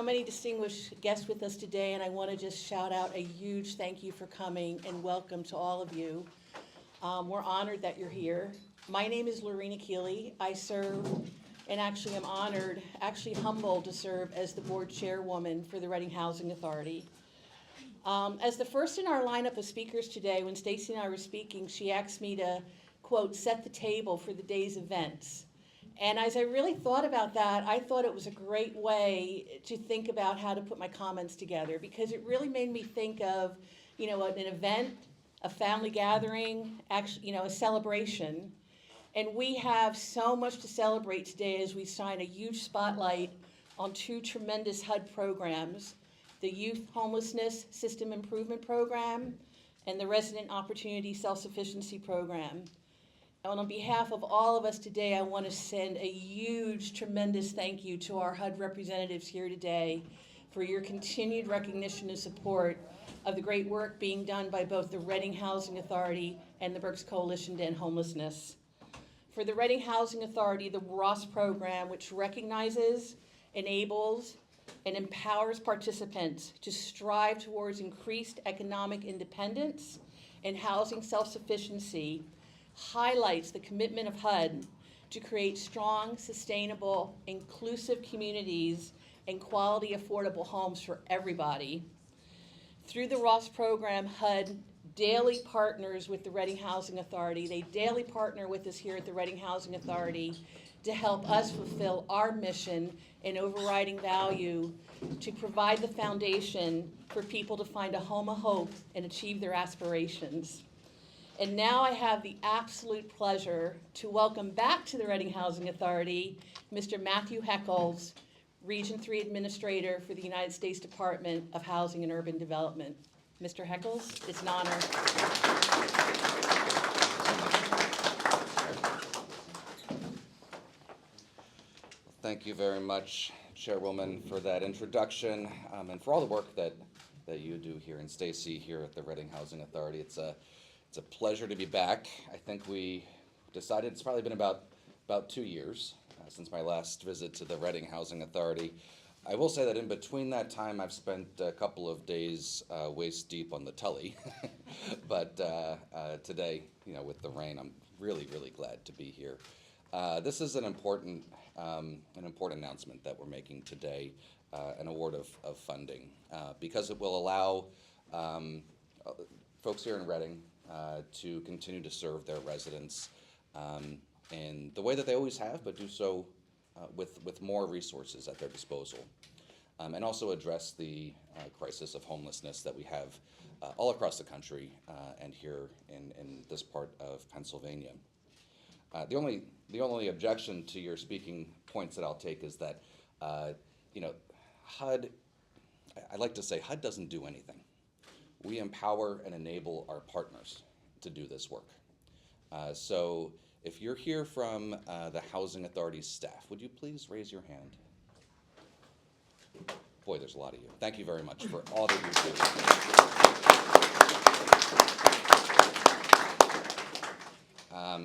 many distinguished guests with us today, and I want to just shout out a huge thank you for coming and welcome to all of you. We're honored that you're here. My name is Lorena Keeley. I serve, and actually am honored, actually humbled to serve as the board chairwoman for the Reading Housing Authority. As the first in our lineup of speakers today, when Stacy and I were speaking, she asked me to, quote, set the table for the day's events. And as I really thought about that, I thought it was a great way to think about how to put my comments together, because it really made me think of, you know, an event, a family gathering, actually, you know, a celebration. And we have so much to celebrate today as we shine a huge spotlight on two tremendous HUD programs, the Youth Homelessness System Improvement Program and the Resident Opportunity Self-Sufficiency Program. And on behalf of all of us today, I want to send a huge, tremendous thank you to our HUD representatives here today for your continued recognition and support of the great work being done by both the Reading Housing Authority and the Berks Coalition to End Homelessness. For the Reading Housing Authority, the ROSS program, which recognizes, enables, and empowers participants to strive towards increased economic independence and housing self-sufficiency, highlights the commitment of HUD to create strong, sustainable, inclusive communities and quality, affordable homes for everybody. Through the ROSS program, HUD daily partners with the Reading Housing Authority. They daily partner with us here at the Reading Housing Authority to help us fulfill our mission and overriding value to provide the foundation for people to find a home of hope and achieve their aspirations. And now I have the absolute pleasure to welcome back to the Reading Housing Authority Mr. Mathew Heckles, Region 3 Administrator for the United States Department of Housing and Urban Development. Mr. Heckles, it's an honor. Thank you very much, Chairwoman, for that introduction and for all the work that you do here, and Stacy here at the Reading Housing Authority. It's a pleasure to be back. I think we decided it's probably been about 2 years since my last visit to the Reading Housing Authority. I will say that in between that time, I've spent a couple of days waist deep on the Tully. But today, you know, with the rain, I'm really, really glad to be here. This is an important announcement that we're making today, an award of funding, because it will allow folks here in Reading to continue to serve their residents in the way that they always have, but do so with more resources at their disposal, and also address the crisis of homelessness that we have all across the country and here in this part of Pennsylvania. The only objection to your speaking points that I'll take is that you know, HUD, I like to say HUD doesn't do anything. We empower and enable our partners to do this work. So if you're here from the Housing Authority's staff, would you please raise your hand? Boy, there's a lot of you. Thank you very much for all that you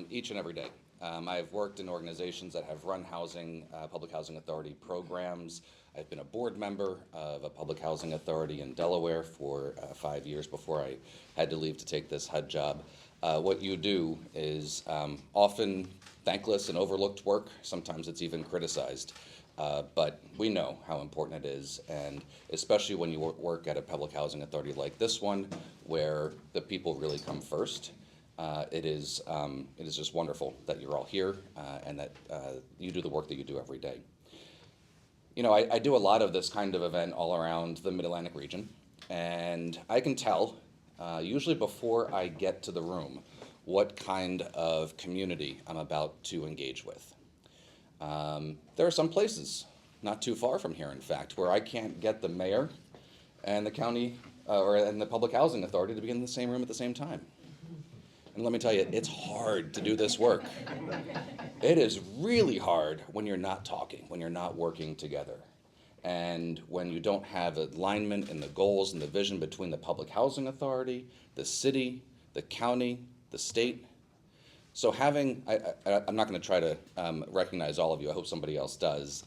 do. Each and every day. I've worked in organizations that have run housing, public housing authority programs. I've been a board member of a public housing authority in Delaware for 5 years before I had to leave to take this HUD job. What you do is often thankless and overlooked work. Sometimes it's even criticized. But we know how important it is, and especially when you work at a public housing authority like this one, where the people really come first. It is just wonderful that you're all here and that you do the work that you do every day. You know, I do a lot of this kind of event all around the Mid-Atlantic region, and I can tell, usually before I get to the room, what kind of community I'm about to engage with. There are some places, not too far from here in fact, where I can't get the mayor and the county and the public housing authority to be in the same room at the same time. And let me tell you, it's hard to do this work. It is really hard when you're not talking, when you're not working together. And when you don't have alignment in the goals and the vision between the public housing authority, the city, the county, the state. So having, I'm not going to try to recognize all of you. I hope somebody else does.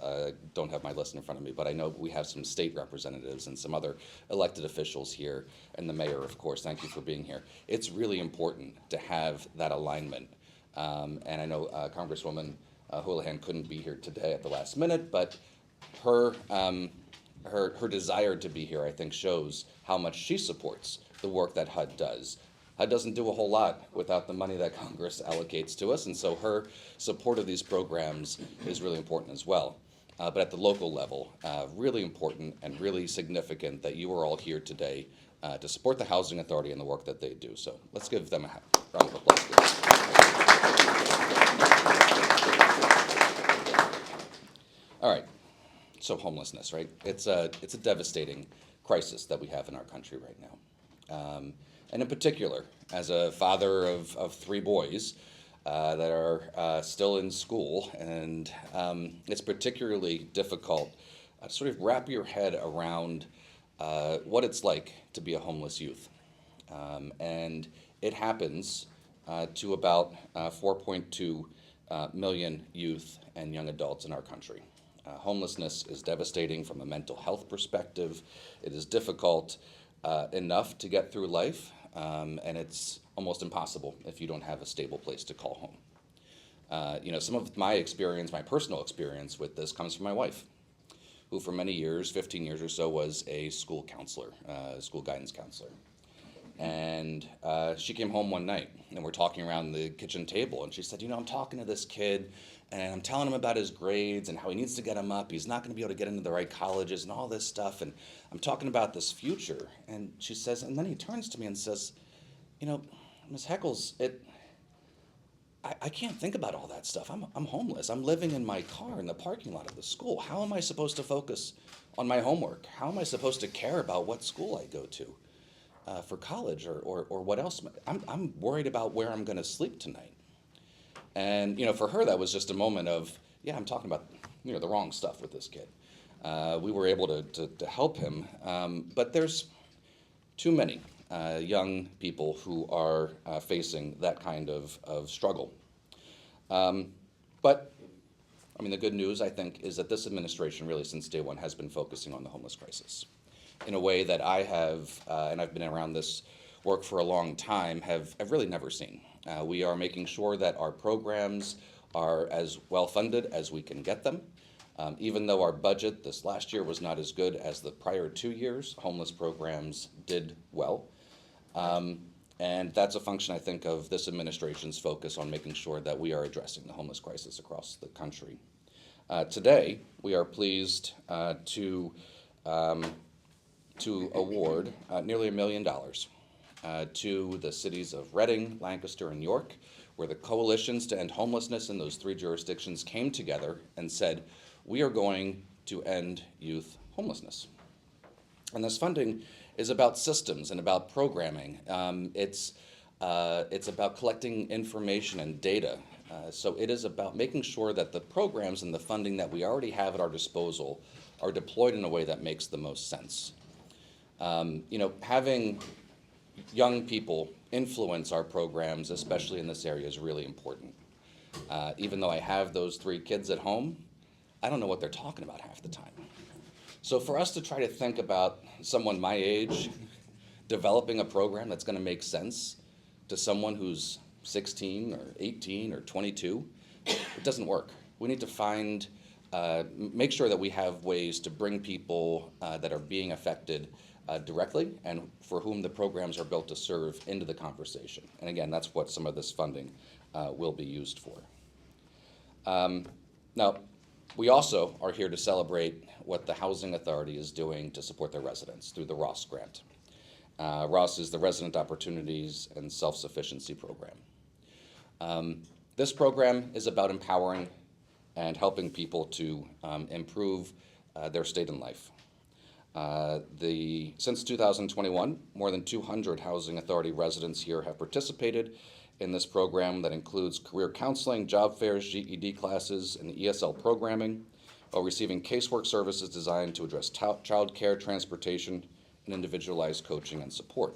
Don't have my list in front of me, but I know we have some state representatives and some other elected officials here, and the mayor, of course. Thank you for being here. It's really important to have that alignment. And I know Congresswoman Houlihan couldn't be here today at the last minute, but her desire to be here, I think, shows how much she supports the work that HUD does. HUD doesn't do a whole lot without the money that Congress allocates to us, and so her support of these programs is really important as well. But at the local level, really important and really significant that you are all here today to support the Housing Authority and the work that they do. So let's give them a round of applause. All right, so homelessness, right? It's a devastating crisis that we have in our country right now. And in particular, as a father of 3 boys that are still in school, and it's particularly difficult to sort of wrap your head around what it's like to be a homeless youth. And it happens to about 4.2 million youth and young adults in our country. Homelessness is devastating from a mental health perspective. It is difficult enough to get through life, and it's almost impossible if you don't have a stable place to call home. You know, some of my experience, my personal experience with this comes from my wife, who for many years, 15 years or so, was a school counselor, school guidance counselor. And she came home one night, and we're talking around the kitchen table, and she said, you know, I'm talking to this kid, and I'm telling him about his grades and how he needs to get them up. He's not going to be able to get into the right colleges and all this stuff, and I'm talking about this future. And she says, and then he turns to me and says, you know, Ms. Heckles, I can't think about all that stuff. I'm homeless. I'm living in my car in the parking lot of the school. How am I supposed to focus on my homework? How am I supposed to care about what school I go to for college or what else? I'm worried about where I'm going to sleep tonight. And, you know, for her, that was just a moment of, yeah, I'm talking about, you know, the wrong stuff with this kid. We were able to help him, but there's too many young people who are facing that kind of struggle. But, I mean, the good news, I think, is that this administration really, since day one, has been focusing on the homeless crisis in a way that I have, and I've been around this work for a long time, have really never seen. We are making sure that our programs are as well funded as we can get them. Even though our budget this last year was not as good as the prior 2 years, homeless programs did well. And that's a function, I think, of this administration's focus on making sure that we are addressing the homeless crisis across the country. Today, we are pleased to award nearly $1 million to the cities of Reading, Lancaster, and York, where the coalitions to end homelessness in those 3 jurisdictions came together and said, we are going to end youth homelessness. And this funding is about systems and about programming. It's about collecting information and data. So it is about making sure that the programs and the funding that we already have at our disposal are deployed in a way that makes the most sense. You know, having young people influence our programs, especially in this area, is really important. Even though I have those 3 kids at home, I don't know what they're talking about half the time. So for us to try to think about someone my age developing a program that's going to make sense to someone who's 16 or 18 or 22, it doesn't work. We need to make sure that we have ways to bring people that are being affected directly and for whom the programs are built to serve into the conversation. And again, that's what some of this funding will be used for. Now, we also are here to celebrate what the Housing Authority is doing to support their residents through the ROSS grant. ROSS is the Resident Opportunities and Self-Sufficiency Program. This program is about empowering and helping people to improve their state in life. Since 2021, more than 200 Housing Authority residents here have participated in this program that includes career counseling, job fairs, GED classes, and ESL programming, while receiving casework services designed to address child care, transportation, and individualized coaching and support.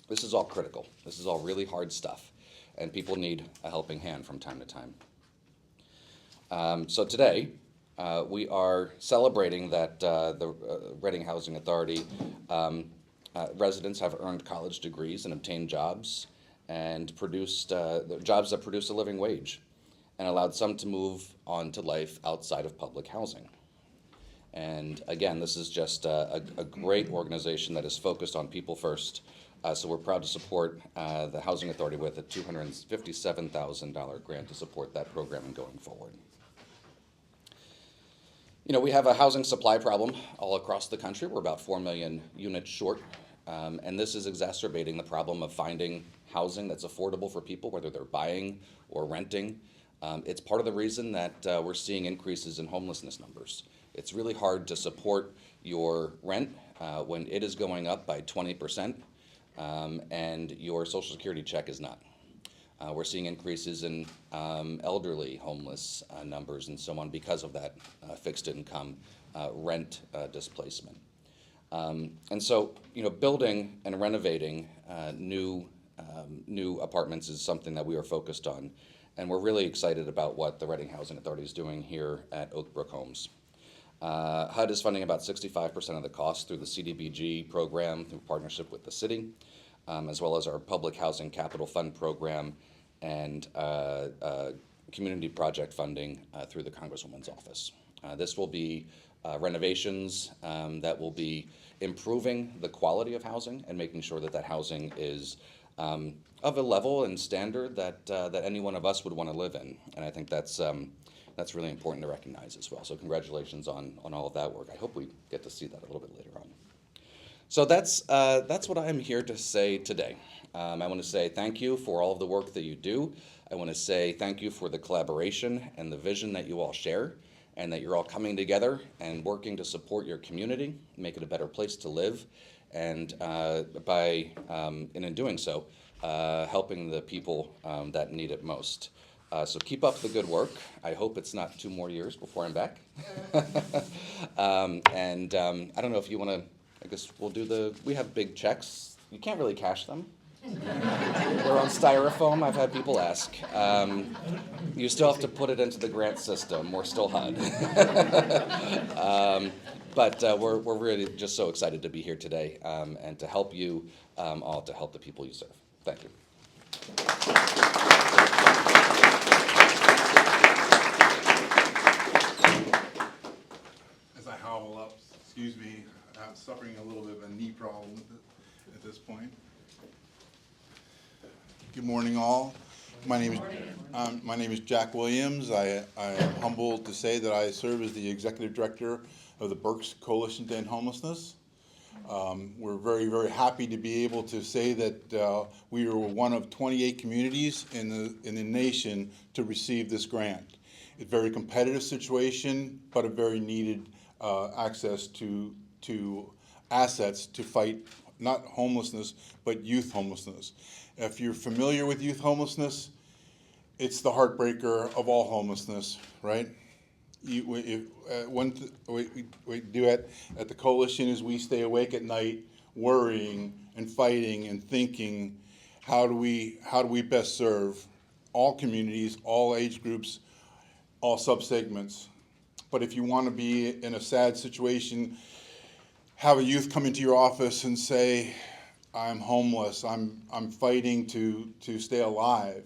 This is all critical. This is all really hard stuff. and people need a helping hand from time to time. So today, we are celebrating that the Reading Housing Authority residents have earned college degrees and obtained jobs and produced jobs that produce a living wage and allowed some to move on to life outside of public housing. And again, this is just a great organization that is focused on people first. So we're proud to support the Housing Authority with a $257,000 grant to support that program and going forward. You know, we have a housing supply problem all across the country. We're about 4 million units short, and this is exacerbating the problem of finding housing that's affordable for people, whether they're buying or renting. It's part of the reason that we're seeing increases in homelessness numbers. It's really hard to support your rent when it is going up by 20%, and your Social Security check is not. We're seeing increases in elderly homeless numbers and so on because of that fixed income rent displacement. And so, you know, building and renovating new apartments is something that we are focused on, and we're really excited about what the Reading Housing Authority is doing here at Oak Brook Homes. HUD is funding about 65% of the cost through the CDBG program through partnership with the city, as well as our Public Housing Capital Fund program and community project funding through the Congresswoman's office. This will be renovations that will be improving the quality of housing and making sure that that housing is of a level and standard that any one of us would want to live in. And I think that's really important to recognize as well. So congratulations on all of that work. I hope we get to see that a little bit later on. So that's what I'm here to say today. I want to say thank you for all of the work that you do. I want to say thank you for the collaboration and the vision that you all share, and that you're all coming together and working to support your community, make it a better place to live, and in doing so, helping the people that need it most. So keep up the good work. I hope it's not 2 more years before I'm back. I don't know if you want to, I guess we have big checks. You can't really cash them. They're on styrofoam, I've had people ask. You still have to put it into the grant system. We're still HUD. But we're really just so excited to be here today and to help you all, to help the people you serve. Thank you. As I hobble up, excuse me, I'm suffering a little bit of a knee problem at this point. Good morning, all. My name is Jack Williams. I am humbled to say that I serve as the executive director of the Berks Coalition to End Homelessness. We're very, very happy to be able to say that we are one of 28 communities in the nation to receive this grant. It's a very competitive situation, but a very needed access to assets to fight not homelessness, but youth homelessness. If you're familiar with youth homelessness, it's the heartbreaker of all homelessness, right? One thing we do at the coalition is we stay awake at night worrying and fighting and thinking, how do we best serve all communities, all age groups, all subsegments. But if you want to be in a sad situation, have a youth come into your office and say, I'm homeless, I'm fighting to stay alive.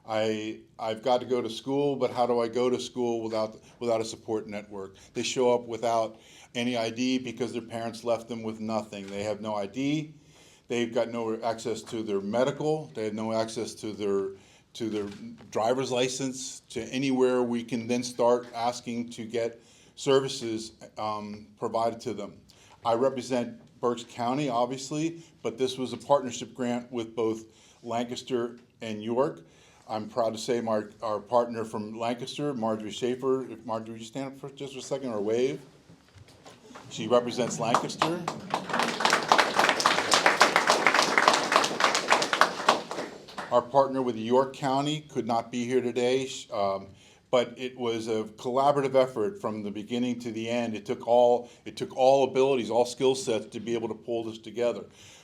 I've got to go to school, but how do I go to school without a support network? They show up without any ID because their parents left them with nothing. They have no ID, they've got no access to their medical, they have no access to their driver's license, to anywhere we can then start asking to get services provided to them. I represent Berks County, obviously, but this was a partnership grant with both Lancaster and York. I'm proud to say our partner from Lancaster, Marjorie Schaefer, if Marjorie, would you stand up for just a second or wave? She represents Lancaster. Our partner with York County could not be here today, but it was a collaborative effort from the beginning to the end. It took all abilities, all skill sets to be able to pull this together.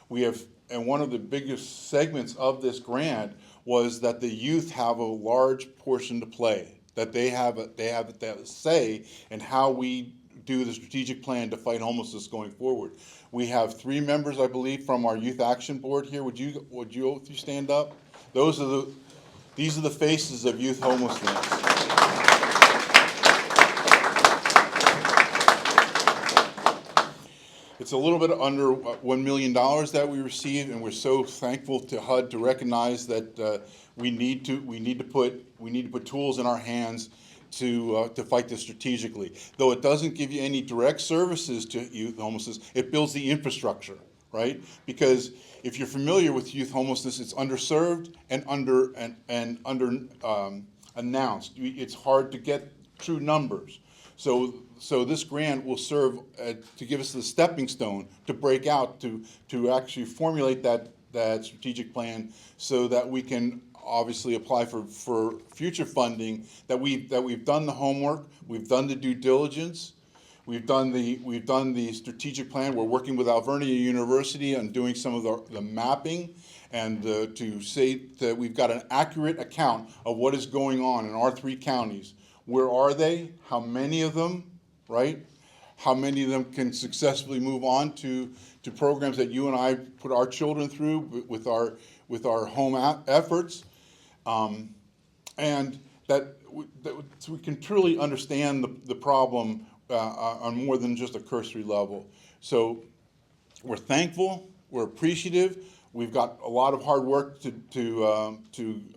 And one of the biggest segments of this grant was that the youth have a large portion to play, that they have a say in how we do the strategic plan to fight homelessness going forward. We have 3 members, I believe, from our Youth Action Board here. Would you stand up? These are the faces of youth homelessness. It's a little bit under $1 million that we received, and we're so thankful to HUD to recognize that we need to put tools in our hands to fight this strategically. Though it doesn't give you any direct services to youth homelessness, it builds the infrastructure, right? Because if you're familiar with youth homelessness, it's underserved and under announced. It's hard to get true numbers. So this grant will serve to give us the stepping stone to break out, to actually formulate that strategic plan so that we can obviously apply for future funding, that we've done the homework, we've done the due diligence, we've done the strategic plan. We're working with Alvernia University on doing some of the mapping, and to say that we've got an accurate account of what is going on in our 3 counties. Where are they? How many of them, right? How many of them can successfully move on to programs that you and I put our children through with our home efforts, and that we can truly understand the problem on more than just a cursory level. So we're thankful, we're appreciative. We've got a lot of hard work to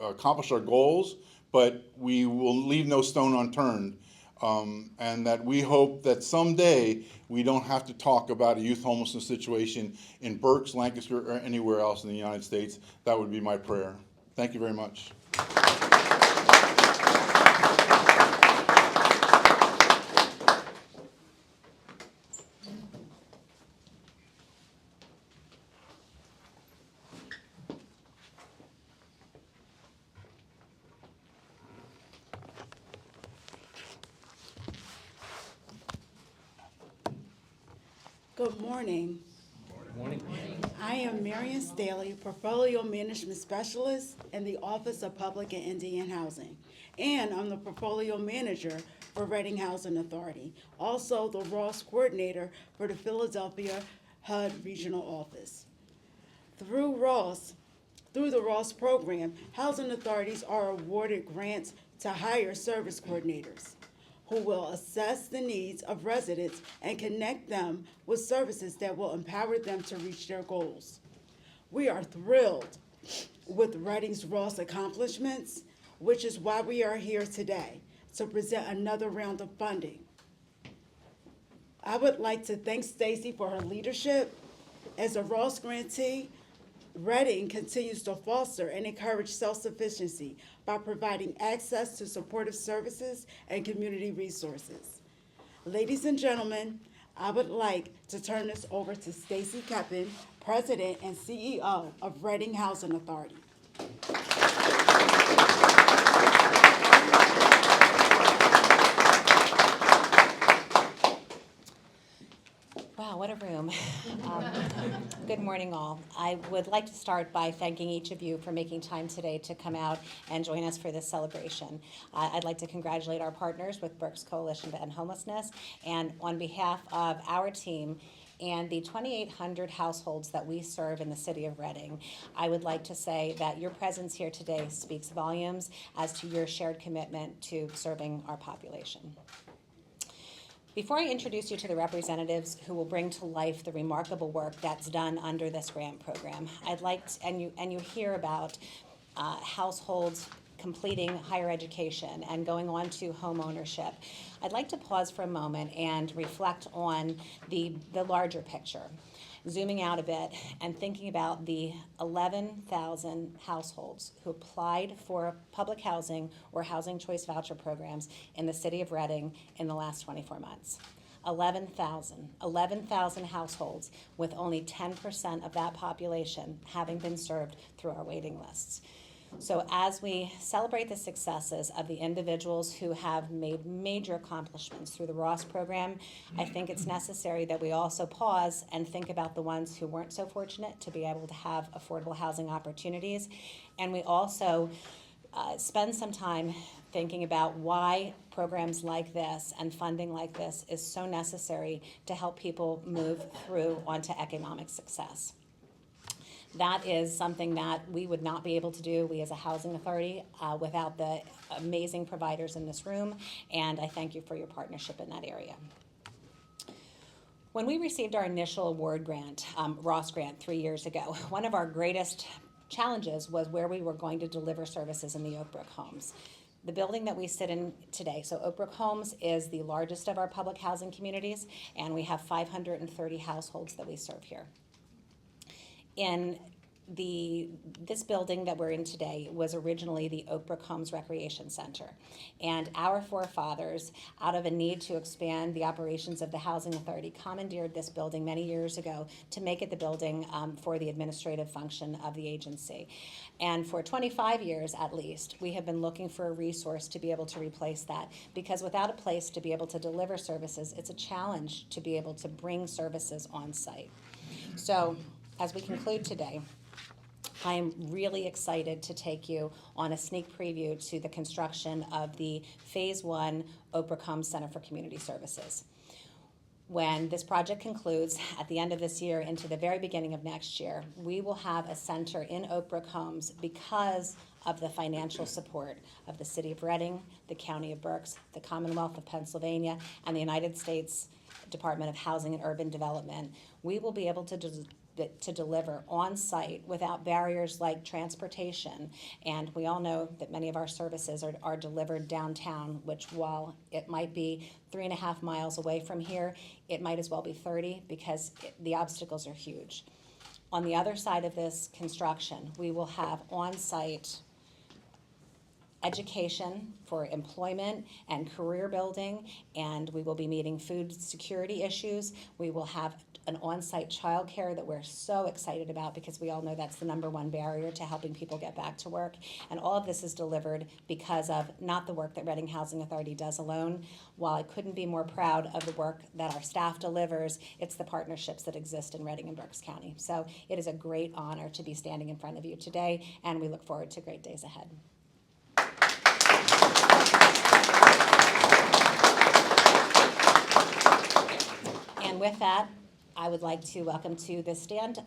accomplish our goals, but we will leave no stone unturned. And that we hope that someday we don't have to talk about a youth homelessness situation in Berks, Lancaster, or anywhere else in the United States. That would be my prayer. Thank you very much. Good morning. Good morning. I am Marion Staley, Portfolio Management Specialist in the Office of Public and Indian Housing. And I'm the Portfolio Manager for Reading Housing Authority, also the Ross Coordinator for the Philadelphia HUD Regional Office. Through the Ross program, housing authorities are awarded grants to hire service coordinators who will assess the needs of residents and connect them with services that will empower them to reach their goals. We are thrilled with Reading's Ross accomplishments, which is why we are here today to present another round of funding. I would like to thank Stacy for her leadership. As a Ross grantee, Reading continues to foster and encourage self-sufficiency by providing access to supportive services and community resources. Ladies and gentlemen, I would like to turn this over to Stacy Keppen, President and CEO of Reading Housing Authority. Wow, what a room. Good morning, all. I would like to start by thanking each of you for making time today to come out and join us for this celebration. I'd like to congratulate our partners with Berks Coalition to End Homelessness, and on behalf of our team and the 2,800 households that we serve in the city of Reading, I would like to say that your presence here today speaks volumes as to your shared commitment to serving our population. Before I introduce you to the representatives who will bring to life the remarkable work that's done under this grant program, I'd like to, and you hear about households completing higher education and going on to home ownership, I'd like to pause for a moment and reflect on the larger picture. Zooming out a bit and thinking about the 11,000 households who applied for public housing or housing choice voucher programs in the city of Reading in the last 24 months. 11,000 households, with only 10% of that population having been served through our waiting lists. So as we celebrate the successes of the individuals who have made major accomplishments through the Ross program, I think it's necessary that we also pause and think about the ones who weren't so fortunate to be able to have affordable housing opportunities. And we also spend some time thinking about why programs like this and funding like this is so necessary to help people move through onto economic success. That is something that we would not be able to do, we as a housing authority, without the amazing providers in this room, and I thank you for your partnership in that area. When we received our initial award grant, Ross grant 3 years ago, one of our greatest challenges was where we were going to deliver services in the Oak Brook homes. The building that we sit in today, so Oak Brook Homes is the largest of our public housing communities, and we have 530 households that we serve here. This building that we're in today was originally the Oak Brook Homes Recreation Center. And our forefathers, out of a need to expand the operations of the Housing Authority, commandeered this building many years ago to make it the building for the administrative function of the agency. And for 25 years at least, we have been looking for a resource to be able to replace that, because without a place to be able to deliver services, it's a challenge to be able to bring services on site. So, as we conclude today, I am really excited to take you on a sneak preview to the construction of the Phase 1 Oak Brook Homes Center for Community Services. When this project concludes at the end of this year into the very beginning of next year, we will have a center in Oak Brook Homes because of the financial support of the City of Reading, the County of Berks, the Commonwealth of Pennsylvania, and the United States Department of Housing and Urban Development. We will be able to deliver on-site without barriers like transportation. And we all know that many of our services are delivered downtown, which while it might be 3.5 miles away from here, it might as well be 30 because the obstacles are huge. On the other side of this construction, we will have on-site education for employment and career building, and we will be meeting food security issues. We will have an on-site childcare that we're so excited about because we all know that's the #1 barrier to helping people get back to work. And all of this is delivered because of not the work that Reading Housing Authority does alone. While I couldn't be more proud of the work that our staff delivers, it's the partnerships that exist in Reading and Berks County. So it is a great honor to be standing in front of you today, and we look forward to great days ahead. And with that, I would like to welcome to the stand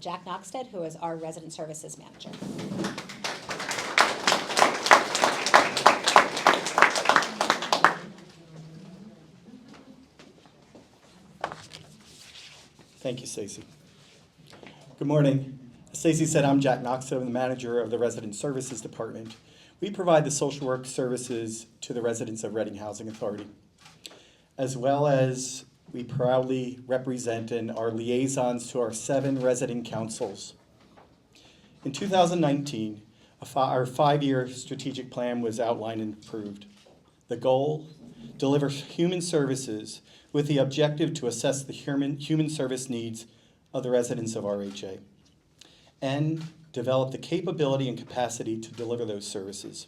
Jack Noxted, who is our Resident Services Manager. Thank you, Stacy. Good morning. As Stacy said, I'm Jack Noxted. I'm the manager of the Resident Services Department. We provide the social work services to the residents of Reading Housing Authority, as well as we proudly represent and are liaisons to our 7 resident councils. In 2019, our 5-year strategic plan was outlined and approved. The goal, deliver human services with the objective to assess the human service needs of the residents of RHA, and develop the capability and capacity to deliver those services.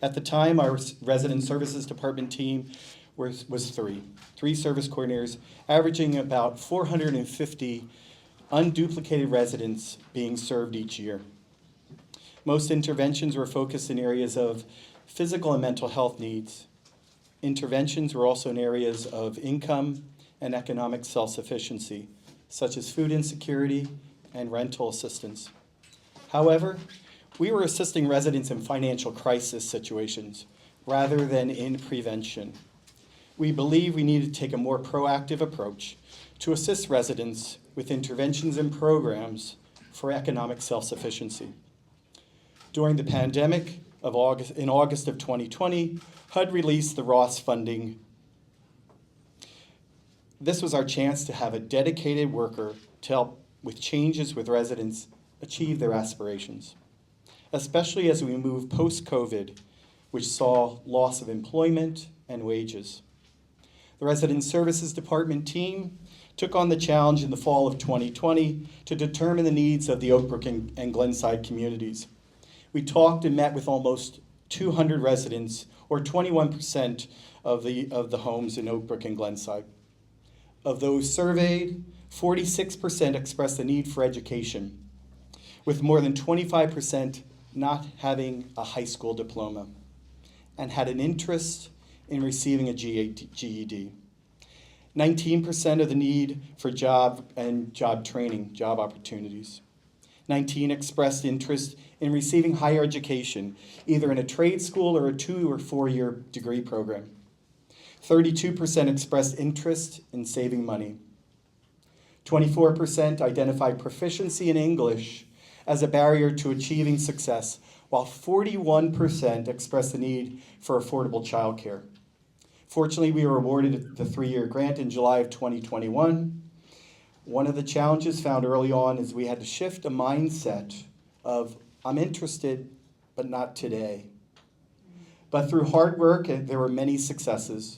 At the time, our Resident Services Department team was three service coordinators, averaging about 450 unduplicated residents being served each year. Most interventions were focused in areas of physical and mental health needs. Interventions were also in areas of income and economic self-sufficiency, such as food insecurity and rental assistance. However, we were assisting residents in financial crisis situations rather than in prevention. We believe we need to take a more proactive approach to assist residents with interventions and programs for economic self-sufficiency. During the pandemic in August of 2020, HUD released the Ross funding. This was our chance to have a dedicated worker to help with changes with residents achieve their aspirations, especially as we move post-COVID, which saw loss of employment and wages. The Resident Services Department team took on the challenge in the fall of 2020 to determine the needs of the Oak Brook and Glenside communities. We talked and met with almost 200 residents, or 21% of the homes in Oak Brook and Glenside. Of those surveyed, 46% expressed the need for education, with more than 25% not having a high school diploma, and had an interest in receiving a GED. 19% of the need for job and job training, job opportunities. 19 expressed interest in receiving higher education, either in a trade school or a 2 or 4 year degree program. 32% expressed interest in saving money. 24% identified proficiency in English as a barrier to achieving success, while 41% expressed the need for affordable childcare. Fortunately, we were awarded the 3-year grant in July of 2021. One of the challenges found early on is we had to shift a mindset of, I'm interested, but not today. But through hard work, there were many successes.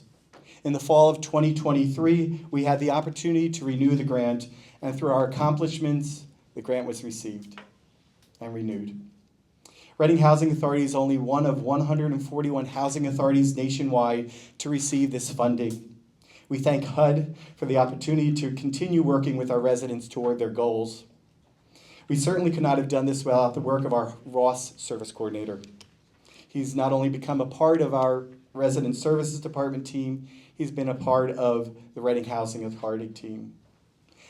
In the fall of 2023, we had the opportunity to renew the grant, and through our accomplishments, the grant was received and renewed. Reading Housing Authority is only one of 141 housing authorities nationwide to receive this funding. We thank HUD for the opportunity to continue working with our residents toward their goals. We certainly could not have done this without the work of our Ross Service Coordinator. He's not only become a part of our Resident Services Department team, he's been a part of the Reading Housing Authority team.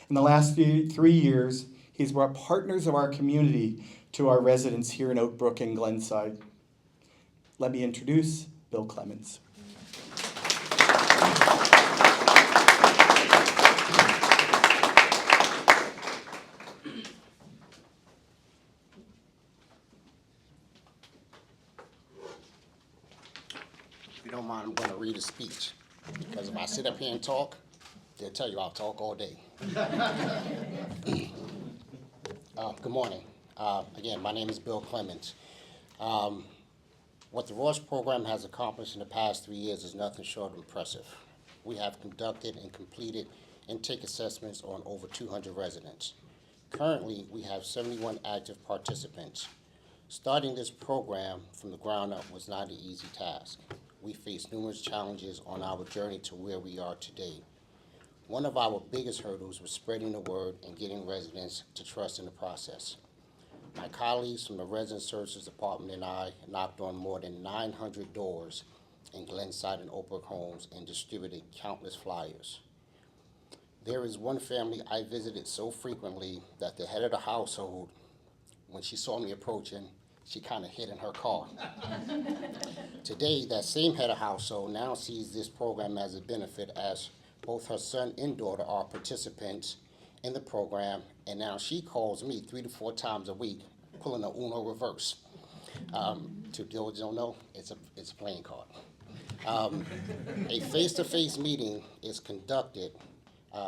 In the last 3 years, he's brought partners of our community to our residents here in Oak Brook and Glenside. Let me introduce Bill Clemens. If you don't mind, I'm going to read a speech, because if I sit up here and talk, they'll tell you I'll talk all day. Good morning. Again, my name is Bill Clemens. What the Ross program has accomplished in the past 3 years is nothing short of impressive. We have conducted and completed intake assessments on over 200 residents. Currently, we have 71 active participants. Starting this program from the ground up was not an easy task. We faced numerous challenges on our journey to where we are today. One of our biggest hurdles was spreading the word and getting residents to trust in the process. My colleagues from the Resident Services Department and I knocked on more than 900 doors in Glenside and Oak Brook homes and distributed countless flyers. There is one family I visited so frequently that the head of the household, when she saw me approaching, she kind of hid in her car. Today, that same head of household now sees this program as a benefit, as both her son and daughter are participants in the program, and now she calls me 3 to 4 times a week, pulling a Uno reverse. To those who don't know, it's a playing card. A face-to-face meeting is conducted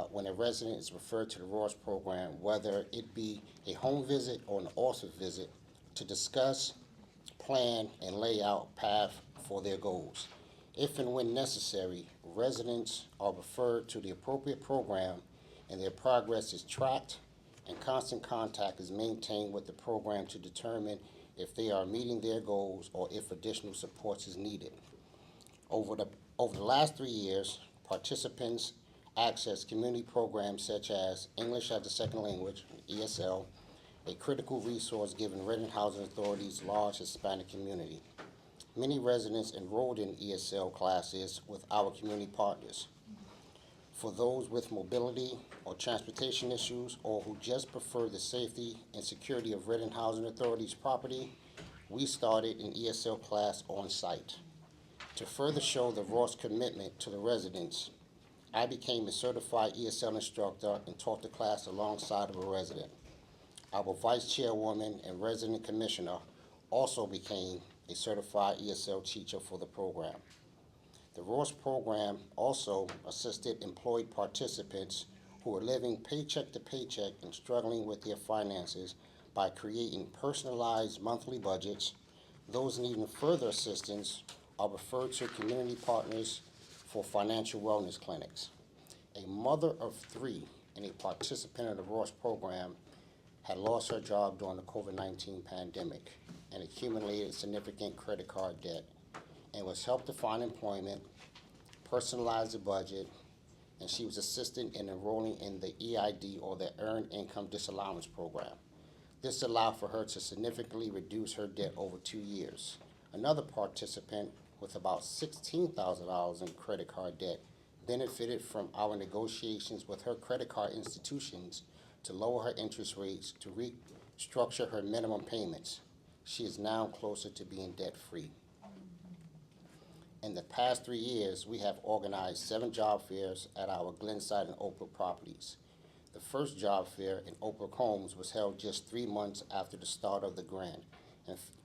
when a resident is referred to the Ross program, whether it be a home visit or an office visit, to discuss, plan, and lay out path for their goals. If and when necessary, residents are referred to the appropriate program, and their progress is tracked, and constant contact is maintained with the program to determine if they are meeting their goals or if additional supports is needed. Over the last 3 years, participants access community programs such as English as a Second Language, ESL, a critical resource given Reading Housing Authority's large Hispanic community. Many residents enrolled in ESL classes with our community partners. For those with mobility or transportation issues, or who just prefer the safety and security of Reading Housing Authority's property, we started an ESL class on site. To further show the Ross commitment to the residents, I became a certified ESL instructor and taught the class alongside of a resident. Our vice chairwoman and resident commissioner also became a certified ESL teacher for the program. The Ross program also assisted employed participants who are living paycheck to paycheck and struggling with their finances by creating personalized monthly budgets. Those needing further assistance are referred to community partners for financial wellness clinics. A mother of 3 and a participant of the Ross program had lost her job during the COVID-19 pandemic and accumulated significant credit card debt, and was helped to find employment, personalize the budget, and she was assisted in enrolling in the EID, or the Earned Income Disallowance Program. This allowed for her to significantly reduce her debt over 2 years. Another participant with about $16,000 in credit card debt benefited from our negotiations with her credit card institutions to lower her interest rates to restructure her minimum payments. She is now closer to being debt-free. In the past 3 years, we have organized 7 job fairs at our Glenside and Oak Brook properties. The first job fair in Oak Brook Homes was held just 3 months after the start of the grant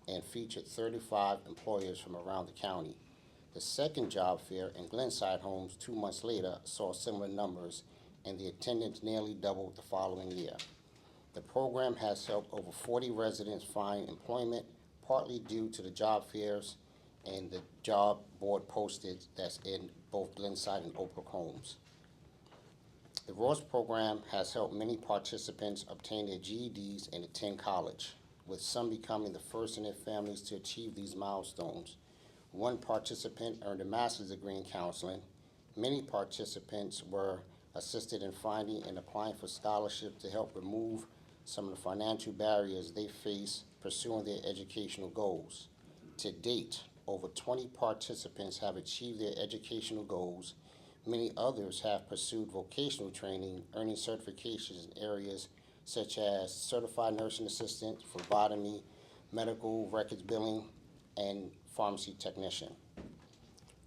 and featured 35 employers from around the county. The second job fair in Glenside Homes 2 months later saw similar numbers, and the attendance nearly doubled the following year. The program has helped over 40 residents find employment, partly due to the job fairs and the job board posted that's in both Glenside and Oak Brook Homes. The Ross program has helped many participants obtain their GEDs and attend college, with some becoming the first in their families to achieve these milestones. One participant earned a master's degree in counseling. Many participants were assisted in finding and applying for scholarships to help remove some of the financial barriers they face pursuing their educational goals. To date, over 20 participants have achieved their educational goals. Many others have pursued vocational training, earning certifications in areas such as certified nursing assistant, phlebotomy, medical records billing, and pharmacy technician.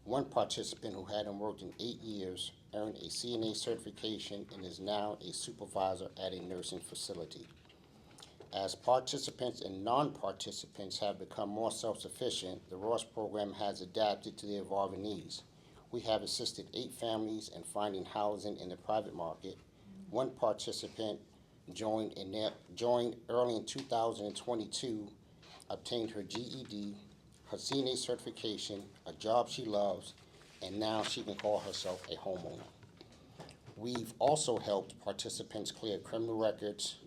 One participant who hadn't worked in 8 years earned a CNA certification and is now a supervisor at a nursing facility. As participants and non-participants have become more self-sufficient, the Ross program has adapted to their evolving needs. We have assisted 8 families in finding housing in the private market. One participant joined early in 2022, obtained her GED, her CNA certification, a job she loves, and now she can call herself a homeowner. We've also helped participants clear criminal records.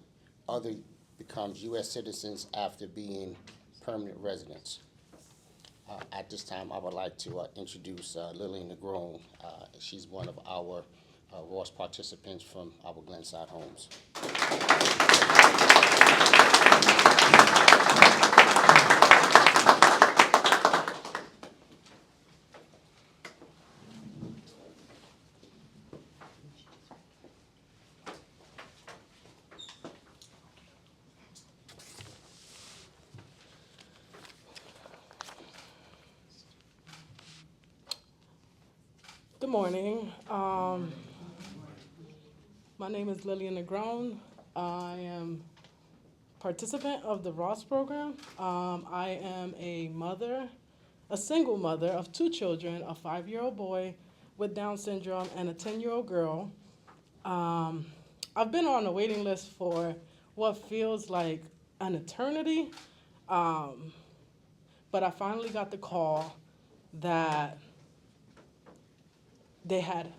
Others becomes U.S. citizens after being permanent residents. At this time, I would like to introduce Lillian Negron. She's one of our Ross participants from our Glenside Homes. Good morning. My name is Lillian Negron. I am participant of the Ross program. I am a mother, a single mother of 2 children, a 5-year-old boy with Down syndrome and a 10-year-old girl. I've been on a waiting list for what feels like an eternity, but I finally got the call that they had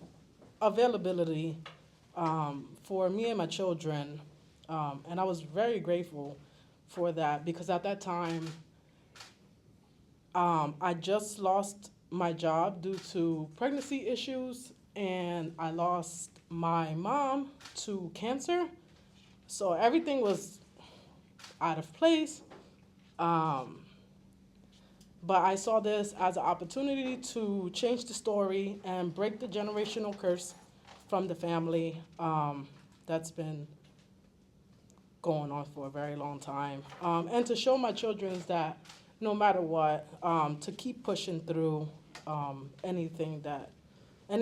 availability for me and my children, and I was very grateful for that because at that time, I just lost my job due to pregnancy issues, and I lost my mom to cancer, so everything was out of place. But I saw this as an opportunity to change the story and break the generational curse from the family that's been going on for a very long time. And to show my children that no matter what, to keep pushing through any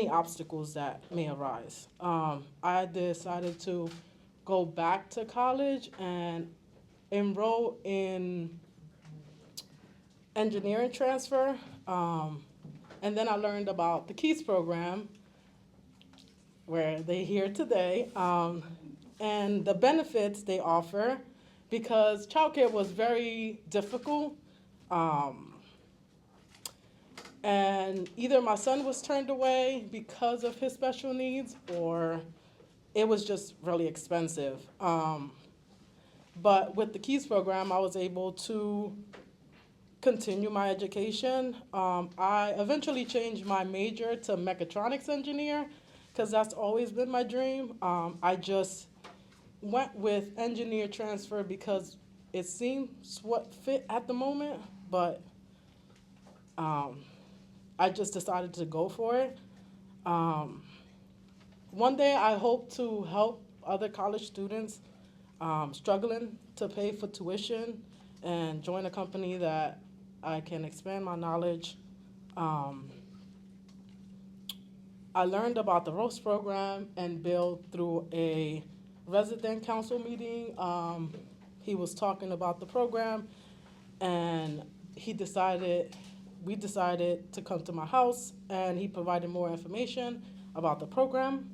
obstacles that may arise. I decided to go back to college and enroll in engineering transfer, and then I learned about the KEYS program, where they're here today, and the benefits they offer, because childcare was very difficult, and either my son was turned away because of his special needs, or it was just really expensive. But with the KEYS program, I was able to continue my education. I eventually changed my major to mechatronics engineer because that's always been my dream. I just went with engineer transfer because it seems what fit at the moment, but I just decided to go for it. One day I hope to help other college students struggling to pay for tuition and join a company that I can expand my knowledge. I learned about the ROAST program and Bill through a resident council meeting. He was talking about the program, and we decided to come to my house, and he provided more information about the program.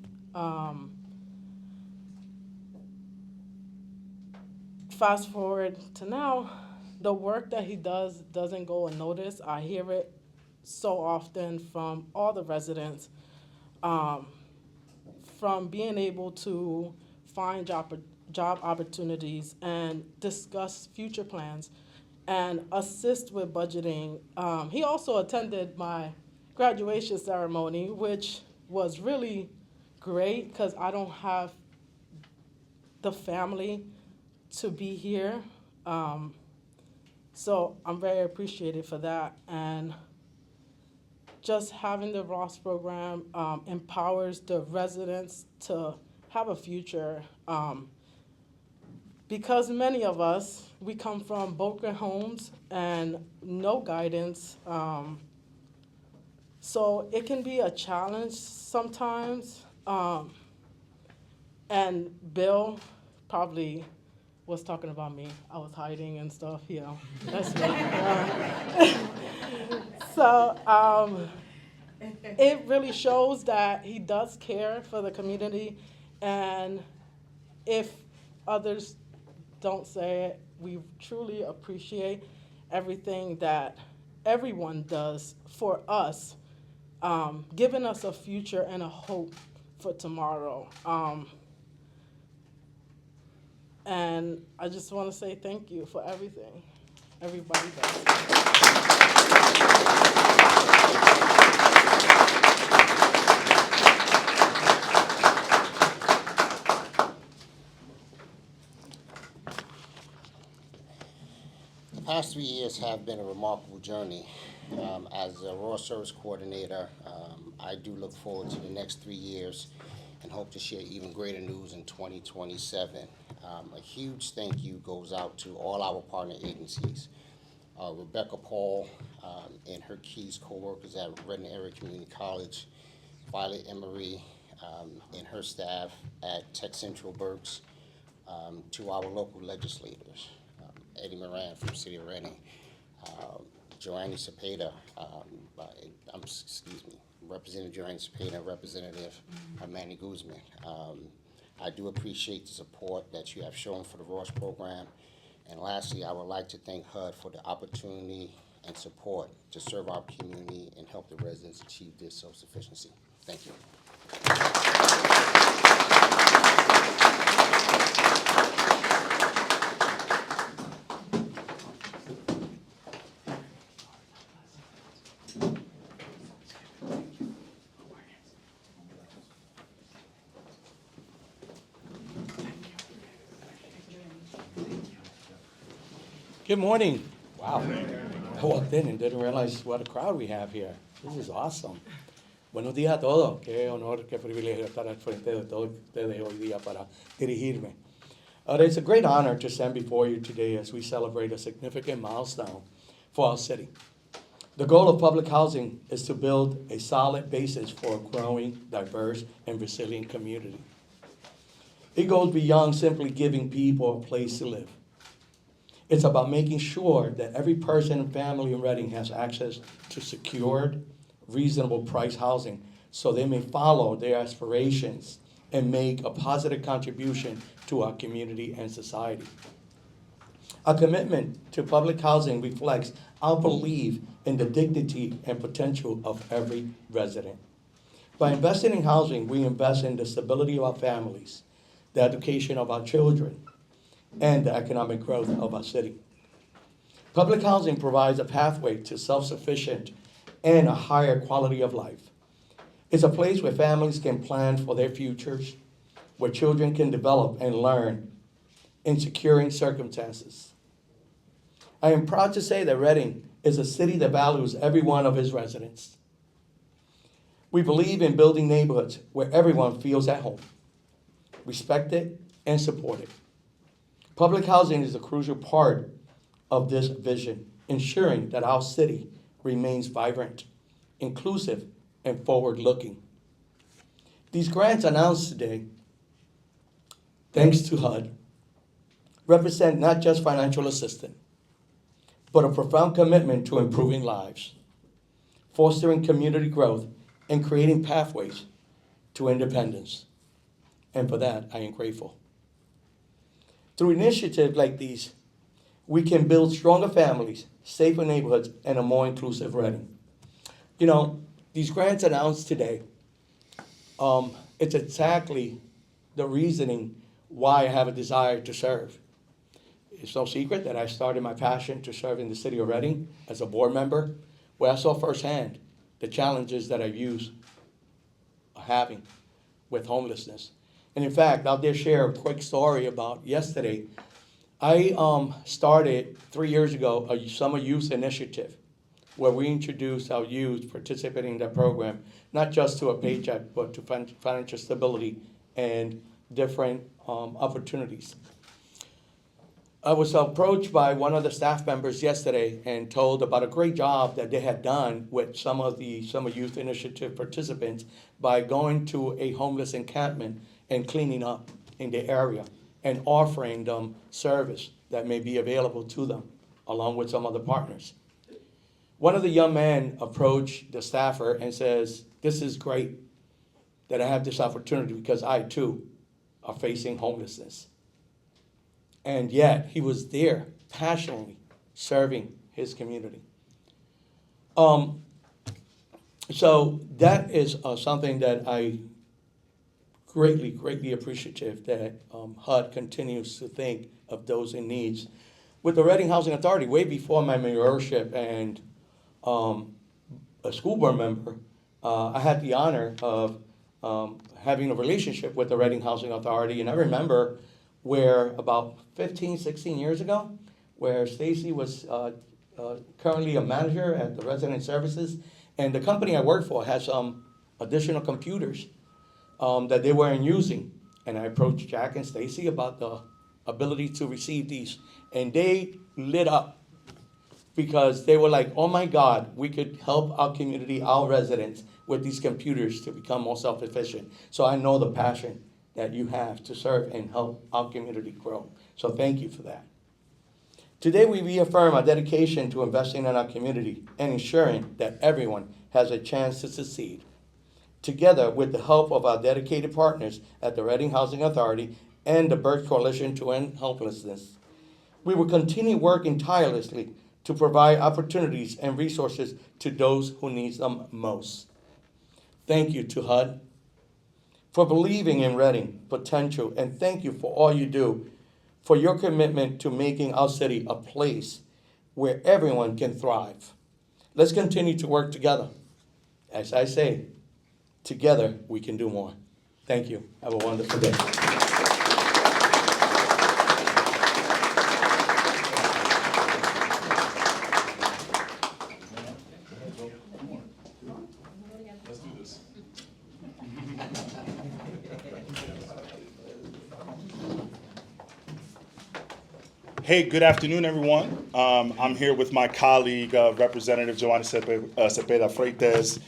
Fast forward to now, the work that he does doesn't go unnoticed. I hear it so often from all the residents, from being able to find job opportunities and discuss future plans and assist with budgeting. He also attended my graduation ceremony, which was really great because I don't have the family to be here. So I'm very appreciative for that. And just having the ROS program empowers the residents to have a future. Because many of us, we come from broken homes and no guidance. So it can be a challenge sometimes. And Bill probably was talking about me. I was hiding and stuff, you know, that's me. So it really shows that he does care for the community, and if others don't say it, we truly appreciate everything that everyone does for us, giving us a future and a hope for tomorrow. And I just want to say thank you for everything everybody does. The past 3 years have been a remarkable journey. As a Raw Service Coordinator, I do look forward to the next 3 years and hope to share even greater news in 2027. A huge thank you goes out to all our partner agencies. Rebecca Paul and her KEYS co-workers at Redding Area Community College, Violet Emery and her staff at Tech Central Berks, to our local legislators, Eddie Moran from City of Redding, Joanne Cepeda, Representative Joanne Cepeda, Representative Manny Guzman. I do appreciate the support that you have shown for the ROS program. And lastly, I would like to thank HUD for the opportunity and support to serve our community and help the residents achieve their self-sufficiency. Thank you. Good morning. Wow. I walked in and didn't realize what a crowd we have here. This is awesome. Buenos días a todos. Qué honor, qué privilegio estar al frente de todos ustedes hoy día para dirigirme. It's a great honor to stand before you today as we celebrate a significant milestone for our city. The goal of public housing is to build a solid basis for a growing, diverse, and resilient community. It goes beyond simply giving people a place to live. It's about making sure that every person and family in Redding has access to secured, reasonable price housing so they may follow their aspirations and make a positive contribution to our community and society. Our commitment to public housing reflects our belief in the dignity and potential of every resident. By investing in housing, we invest in the stability of our families, the education of our children, and the economic growth of our city. Public housing provides a pathway to self-sufficient and a higher quality of life. It's a place where families can plan for their futures, where children can develop and learn in securing circumstances. I am proud to say that Reading is a city that values every one of its residents. We believe in building neighborhoods where everyone feels at home, respected, and supported. Public housing is a crucial part of this vision, ensuring that our city remains vibrant, inclusive, and forward-looking. These grants announced today, thanks to HUD, represent not just financial assistance, but a profound commitment to improving lives, fostering community growth, and creating pathways to independence. And for that, I am grateful. Through initiatives like these, we can build stronger families, safer neighborhoods, and a more inclusive Reading. You know, these grants announced today, it's exactly the reasoning why I have a desire to serve. It's no secret that I started my passion to serve in the city of Reading as a board member, where I saw firsthand the challenges that I having with homelessness. And in fact, I'll just share a quick story about yesterday. I started 3 years ago a summer youth initiative where we introduced our youth participating in that program, not just to a paycheck, but to financial stability and different opportunities. I was approached by one of the staff members yesterday and told about a great job that they had done with some of the Summer Youth Initiative participants by going to a homeless encampment and cleaning up in the area and offering them service that may be available to them, along with some other partners. One of the young men approached the staffer and says, "This is great that I have this opportunity because I too are facing homelessness." And yet he was there passionately serving his community. So that is something that I greatly appreciative that HUD continues to think of those in needs. With the Reading Housing Authority, way before my mayorship and a school board member, I had the honor of having a relationship with the Reading Housing Authority, and I remember where about 15, 16 years ago, where Stacy was currently a manager at the Resident Services, and the company I worked for had some additional computers that they weren't using. And I approached Jack and Stacy about the ability to receive these, and they lit up because they were like, "Oh my God, we could help our community, our residents with these computers to become more self-efficient." So I know the passion that you have to serve and help our community grow. So thank you for that. Today we reaffirm our dedication to investing in our community and ensuring that everyone has a chance to succeed. Together with the help of our dedicated partners at the Reading Housing Authority and the Berks Coalition to End Homelessness, we will continue working tirelessly to provide opportunities and resources to those who need them most. Thank you to HUD for believing in Reading potential, and thank you for all you do, for your commitment to making our city a place where everyone can thrive. Let's continue to work together. As I say, together we can do more. Thank you. Have a wonderful day. Hey, good afternoon, everyone. I'm here with my colleague, Representative Joanna Cepeda Freites.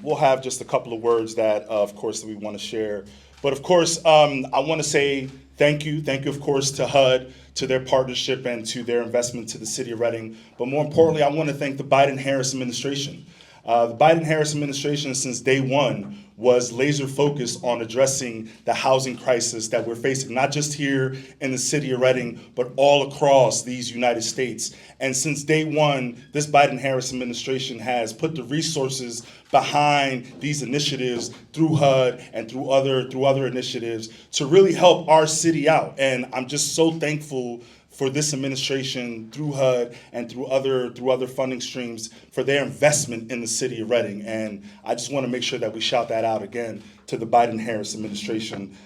We'll have just a couple of words that, of course, that we want to share. But, of course, I want to say thank you. Thank you, of course, to HUD, to their partnership and to their investment to the city of Reading. But more importantly, I want to thank the Biden-Harris administration. The Biden-Harris administration, since day one, was laser focused on addressing the housing crisis that we're facing, not just here in the city of Reading, but all across these United States. And since day one, this Biden-Harris administration has put the resources behind these initiatives through HUD and through other initiatives to really help our city out. And I'm just so thankful for this administration through HUD and through other funding streams for their investment in the city of Reading. And I just want to make sure that we shout that out again to the Biden-Harris administration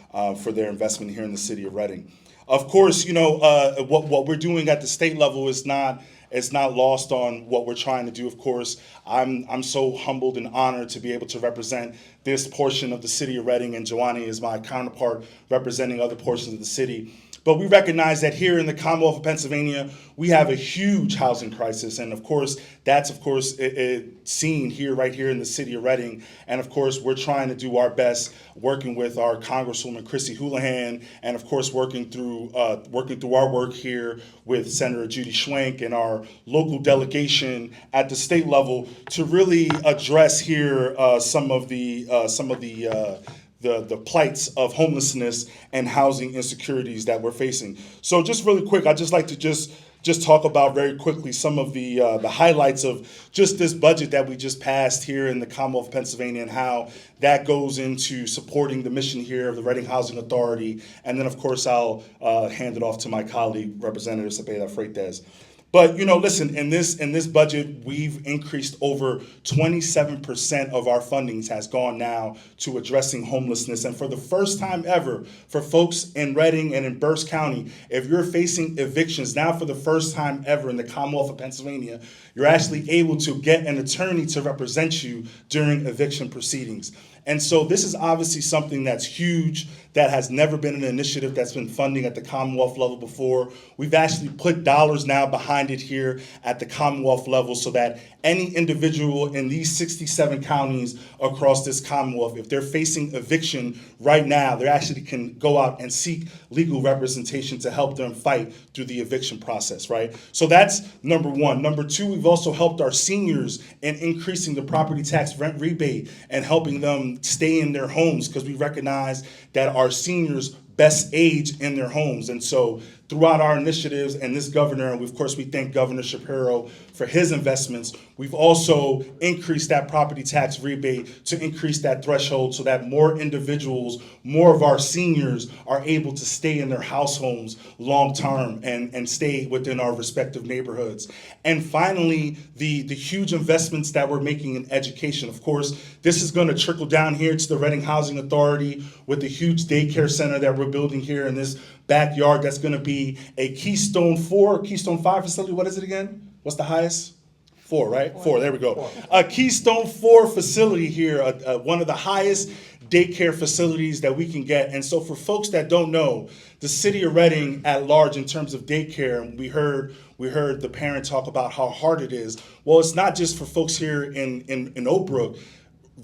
for their investment here in the city of Reading. Of course, you know, what we're doing at the state level is not lost on what we're trying to do. Of course, I'm so humbled and honored to be able to represent this portion of the city of Reading, and Joanny is my counterpart representing other portions of the city. But we recognize that here in the Commonwealth of Pennsylvania, we have a huge housing crisis. And of course, that's seen here, right here in the city of Reading. And of course, we're trying to do our best, working with our Congresswoman Chrissy Houlihan, and of course, working through our work here with Senator Judy Schwenk and our local delegation at the state level to really address here some of the plights of homelessness and housing insecurities that we're facing. So just really quick, I'd just like to just talk about very quickly some of the highlights of just this budget that we just passed here in the Commonwealth of Pennsylvania and how that goes into supporting the mission here of the Reading Housing Authority. And then, of course, I'll hand it off to my colleague, Representative Cepeda Freites. But, you know, listen, in this budget, we've increased over 27% of our fundings has gone now to addressing homelessness. And for the first time ever, for folks in Reading and in Berks County, if you're facing evictions, now for the first time ever in the Commonwealth of Pennsylvania, you're actually able to get an attorney to represent you during eviction proceedings. And so this is obviously something that's huge, that has never been an initiative that's been funding at the Commonwealth level before. We've actually put dollars now behind it here at the Commonwealth level so that any individual in these 67 counties across this Commonwealth, if they're facing eviction right now, they actually can go out and seek legal representation to help them fight through the eviction process, right? So that's number one. Number two, we've also helped our seniors in increasing the property tax rent rebate and helping them stay in their homes, because we recognize that our seniors best age in their homes. And so throughout our initiatives and this governor, and of course we thank Governor Shapiro for his investments, we've also increased that property tax rebate to increase that threshold so that more individuals, more of our seniors are able to stay in their house homes long term and stay within our respective neighborhoods. And finally, the huge investments that we're making in education. Of course, this is going to trickle down here to the Reading Housing Authority with the huge daycare center that we're building here in this backyard. That's going to be a Keystone 4, Keystone 5 facility. What is it again? What's the highest? 4, right? 4, there we go. A Keystone 4 facility here, one of the highest daycare facilities that we can get. And so for folks that don't know, the city of Reading at large in terms of daycare, we heard the parent talk about how hard it is. Well, it's not just for folks here in Oak Brook.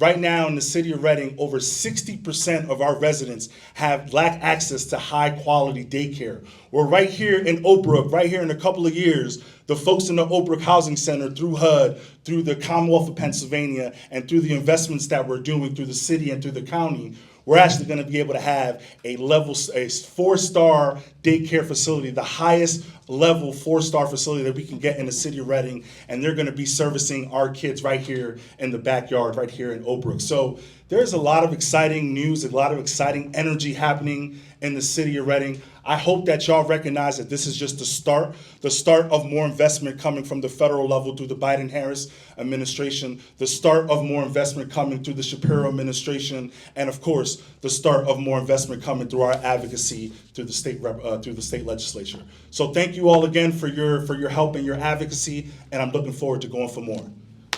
Right now in the city of Reading, over 60% of our residents lack access to high quality daycare. We're right here in Oak Brook, right here in a couple of years, the folks in the Oak Brook Housing Center through HUD, through the Commonwealth of Pennsylvania, and through the investments that we're doing through the city and through the county, we're actually going to be able to have a 4-star daycare facility, the highest level 4-star facility that we can get in the city of Reading, and they're going to be servicing our kids right here in the backyard, right here in Oak Brook. So there's a lot of exciting news, a lot of exciting energy happening in the city of Reading. I hope that y'all recognize that this is just the start of more investment coming from the federal level through the Biden-Harris administration, the start of more investment coming through the Shapiro administration, and of course, the start of more investment coming through our advocacy through the state legislature. So thank you all again for your help and your advocacy, and I'm looking forward to going for more.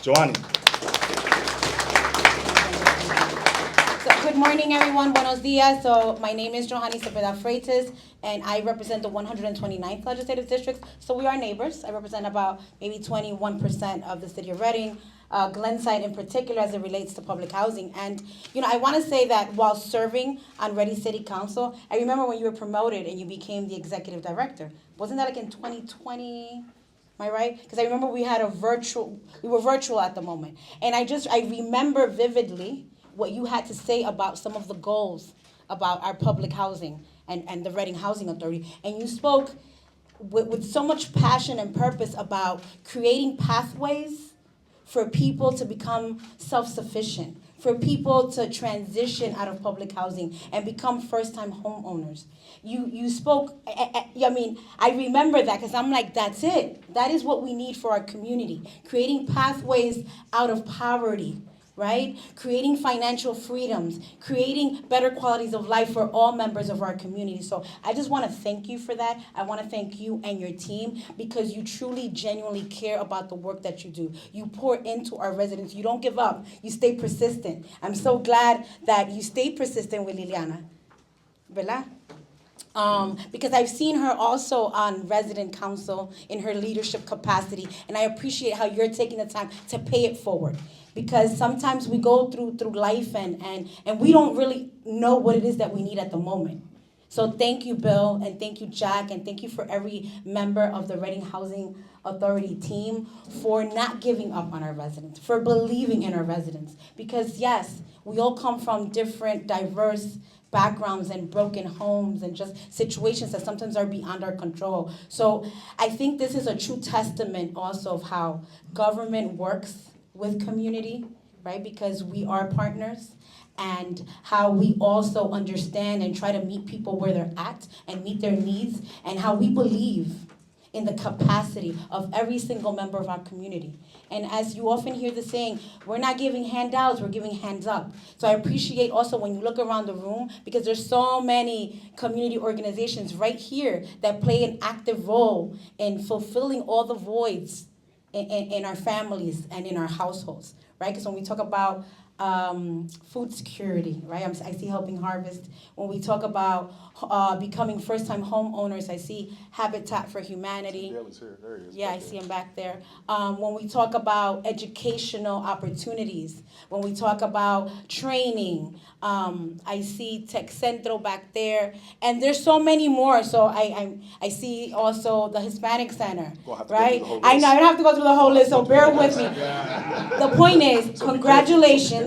Joanny. Good morning, everyone. Buenos dias. So my name is Johanny Cepeda Freites, and I represent the 129th Legislative District. So we are neighbors. I represent about maybe 21% of the city of Reading, Glenside in particular as it relates to public housing. And, you know, I want to say that while serving on Reading City Council, I remember when you were promoted and you became the executive director. Wasn't that like in 2020? Am I right? Because I remember we were virtual at the moment. And I remember vividly what you had to say about some of the goals about our public housing and the Reading Housing Authority. And you spoke with so much passion and purpose about creating pathways for people to become self-sufficient, for people to transition out of public housing and become first-time homeowners. You spoke, I mean, I remember that because I'm like, that's it. That is what we need for our community. Creating pathways out of poverty, right? Creating financial freedoms, creating better qualities of life for all members of our community. So I just want to thank you for that. I want to thank you and your team because you truly, genuinely care about the work that you do. You pour into our residents. You don't give up. You stay persistent. I'm so glad that you stay persistent with Liliana. ¿Verdad? Because I've seen her also on resident council in her leadership capacity, and I appreciate how you're taking the time to pay it forward. Because sometimes we go through life and we don't really know what it is that we need at the moment. So thank you, Bill, and thank you, Jack, and thank you for every member of the Reading Housing Authority team for not giving up on our residents, for believing in our residents. Because yes, we all come from different, diverse backgrounds and broken homes and just situations that sometimes are beyond our control. So I think this is a true testament also of how government works with community, right? Because we are partners, and how we also understand and try to meet people where they're at and meet their needs, and how we believe in the capacity of every single member of our community. And as you often hear the saying, we're not giving handouts, we're giving hands up. So I appreciate also when you look around the room, because there's so many community organizations right here that play an active role in fulfilling all the voids in our families and in our households, right? Because when we talk about food security, right? I see Helping Harvest. When we talk about becoming first-time homeowners, I see Habitat for Humanity. There he is. Yeah, I see him back there. When we talk about educational opportunities, when we talk about training, I see Tech Centro back there, and there's so many more. So I see also the Hispanic Center, right? I know I don't have to go through the whole list, so bear with me. The point is, congratulations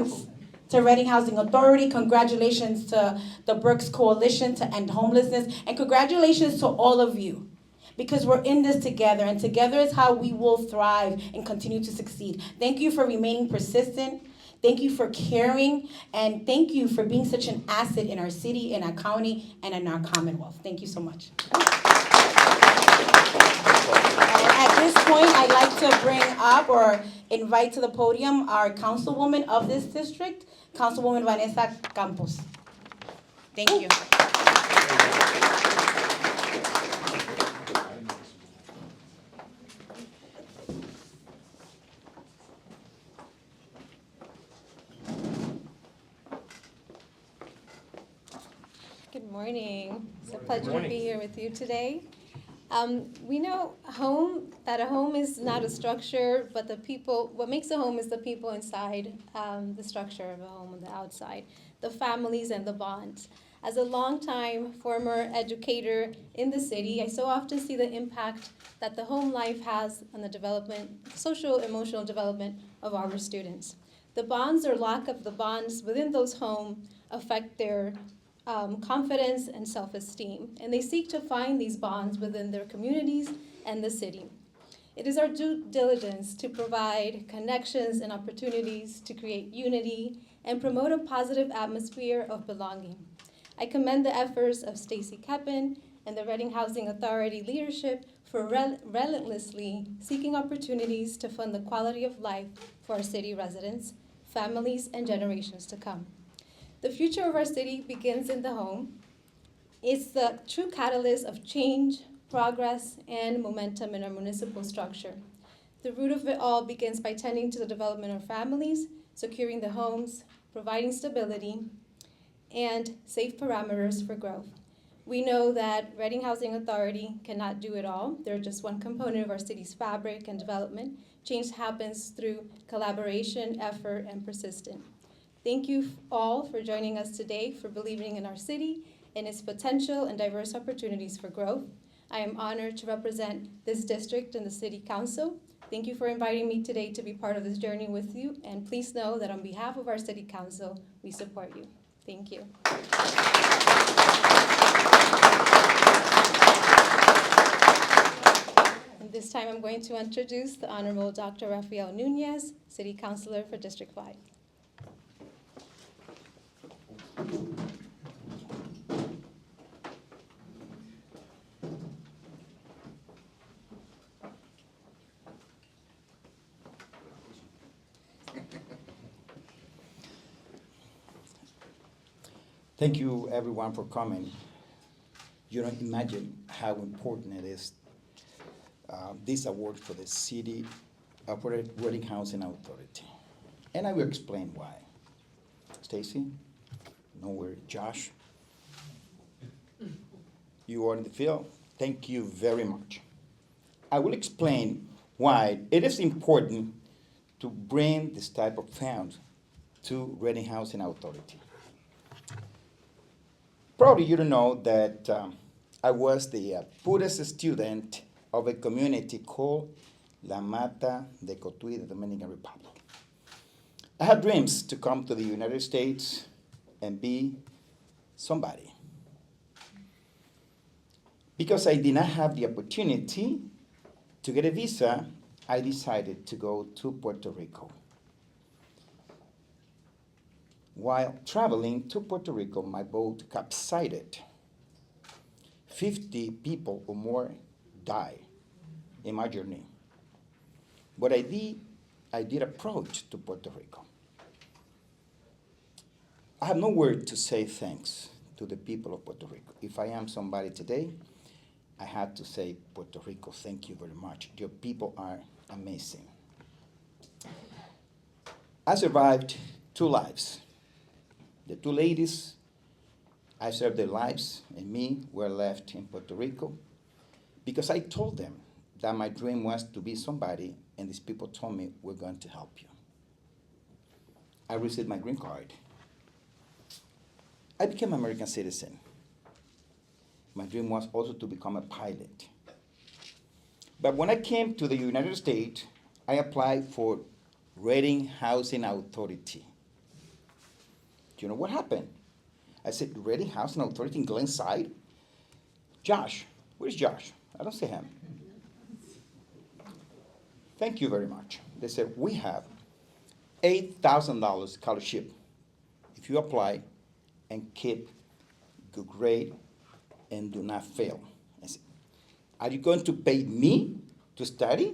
to Reading Housing Authority, congratulations to the Berks Coalition to End Homelessness, and congratulations to all of you. Because we're in this together, and together is how we will thrive and continue to succeed. Thank you for remaining persistent. Thank you for caring, and thank you for being such an asset in our city, in our county, and in our Commonwealth. Thank you so much. At this point, I'd like to bring up or invite to the podium our councilwoman of this district, Councilwoman Vanessa Campos. Thank you. Good morning. It's a pleasure to be here with you today. We know that a home is not a structure, but the people, what makes a home is the people inside the structure of a home on the outside, the families and the bonds. As a longtime former educator in the city, I so often see the impact that the home life has on the development, social, emotional development of our students. The bonds or lack of the bonds within those homes affect their confidence and self-esteem, and they seek to find these bonds within their communities and the city. It is our due diligence to provide connections and opportunities to create unity and promote a positive atmosphere of belonging. I commend the efforts of Stacy Keppen and the Reading Housing Authority leadership for relentlessly seeking opportunities to fund the quality of life for our city residents, families, and generations to come. The future of our city begins in the home. It's the true catalyst of change, progress, and momentum in our municipal structure. The root of it all begins by tending to the development of families, securing the homes, providing stability, and safe parameters for growth. We know that Reading Housing Authority cannot do it all. They're just one component of our city's fabric and development. Change happens through collaboration, effort, and persistence. Thank you all for joining us today, for believing in our city and its potential and diverse opportunities for growth. I am honored to represent this district in the City Council. Thank you for inviting me today to be part of this journey with you, and please know that on behalf of our City Council, we support you. Thank you. And this time I'm going to introduce the Honorable Dr. Rafael Nunez, City Councilor for District 5. Thank you, everyone, for coming. You don't imagine how important it is, this award for the City Operating Housing Authority. And I will explain why. Stacy, nowhere, Josh, you are in the field. Thank you very much. I will explain why it is important to bring this type of funds to Reading Housing Authority. Probably you don't know that I was the poorest student of a community called La Mata de Cotuí, the Dominican Republic. I had dreams to come to the United States and be somebody. Because I did not have the opportunity to get a visa, I decided to go to Puerto Rico. While traveling to Puerto Rico, my boat capsized. 50 people or more died in my journey. What I did approach to Puerto Rico. I have no word to say thanks to the people of Puerto Rico. If I am somebody today, I had to say, Puerto Rico, thank you very much. Your people are amazing. I survived 2 lives. The 2 ladies, I served their lives, and me were left in Puerto Rico because I told them that my dream was to be somebody, and these people told me, we're going to help you. I received my green card. I became an American citizen. My dream was also to become a pilot. But when I came to the United States, I applied for Reading Housing Authority. Do you know what happened? I said, Reading Housing Authority in Glenside? Josh, where's Josh? I don't see him. Thank you very much. They said, we have $8,000 scholarship if you apply and keep good grade and do not fail. I said, are you going to pay me to study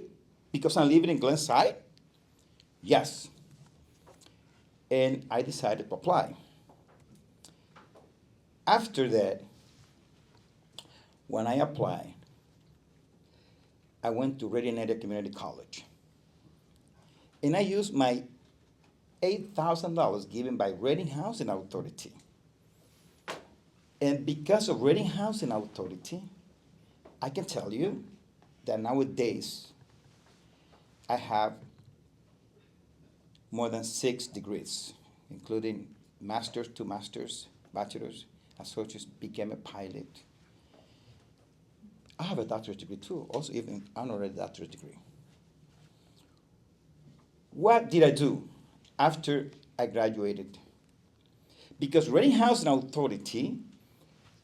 because I'm living in Glenside? Yes. And I decided to apply. After that, when I applied, I went to Reading Area Community College. And I used my $8,000 given by Reading Housing Authority. And because of Reading Housing Authority, I can tell you that nowadays I have more than 6 degrees, including master's, 2 masters, bachelor's, associates, became a pilot. I have a doctorate degree too, also even honorary doctorate degree. What did I do after I graduated? Because Reading Housing Authority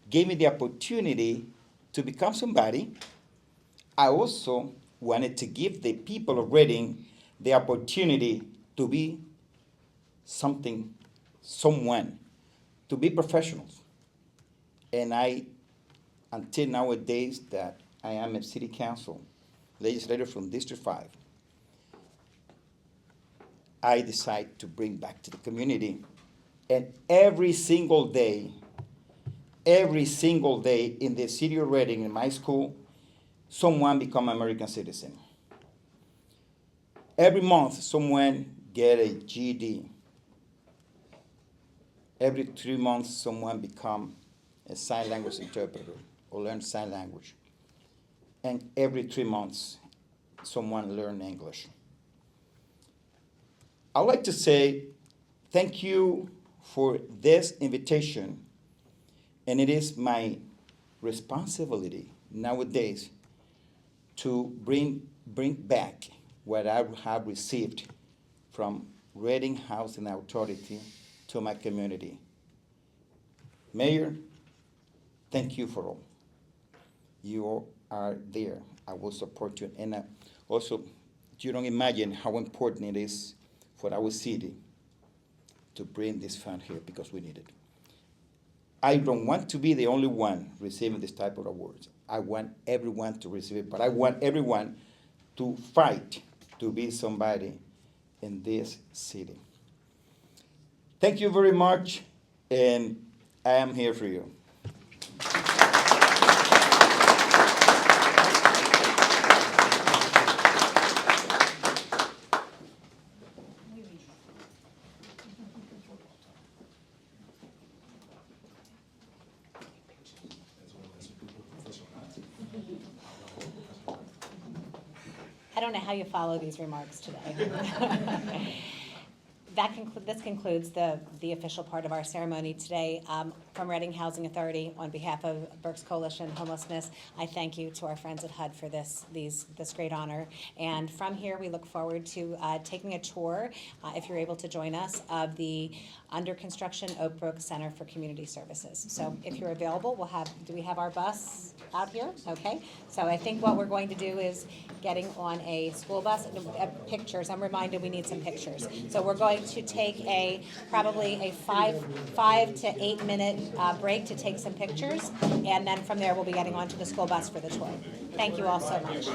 gave me the opportunity to become somebody, I also wanted to give the people of Reading the opportunity to be something, someone, to be professionals. And I, until nowadays that I am a city council legislator from District 5, I decide to bring back to the community. And every single day in the city of Reading, in my school, someone become an American citizen. Every month, someone get a GED. Every 3 months, someone become a sign language interpreter or learn sign language. And every 3 months, someone learn English. I would like to say thank you for this invitation, and it is my responsibility nowadays to bring back what I have received from Reading Housing Authority to my community. Mayor, thank you for all. You are there. I will support you. And also, you don't imagine how important it is for our city to bring this fund here because we need it. I don't want to be the only one receiving this type of awards. I want everyone to receive it, but I want everyone to fight to be somebody in this city. Thank you very much, and I am here for you. I don't know how you follow these remarks today. This concludes the official part of our ceremony today. From Reading Housing Authority, on behalf of Berks Coalition Homelessness, I thank you to our friends at HUD for this great honor. And from here, we look forward to taking a tour, if you're able to join us, of the under construction Oak Brook Center for Community Services. So if you're available, do we have our bus out here? Okay. So I think what we're going to do is getting on a school bus, pictures. I'm reminded we need some pictures. So we're going to take probably a 5 to 8 minute break to take some pictures, and then from there we'll be getting onto the school bus for the tour. Thank you all so much.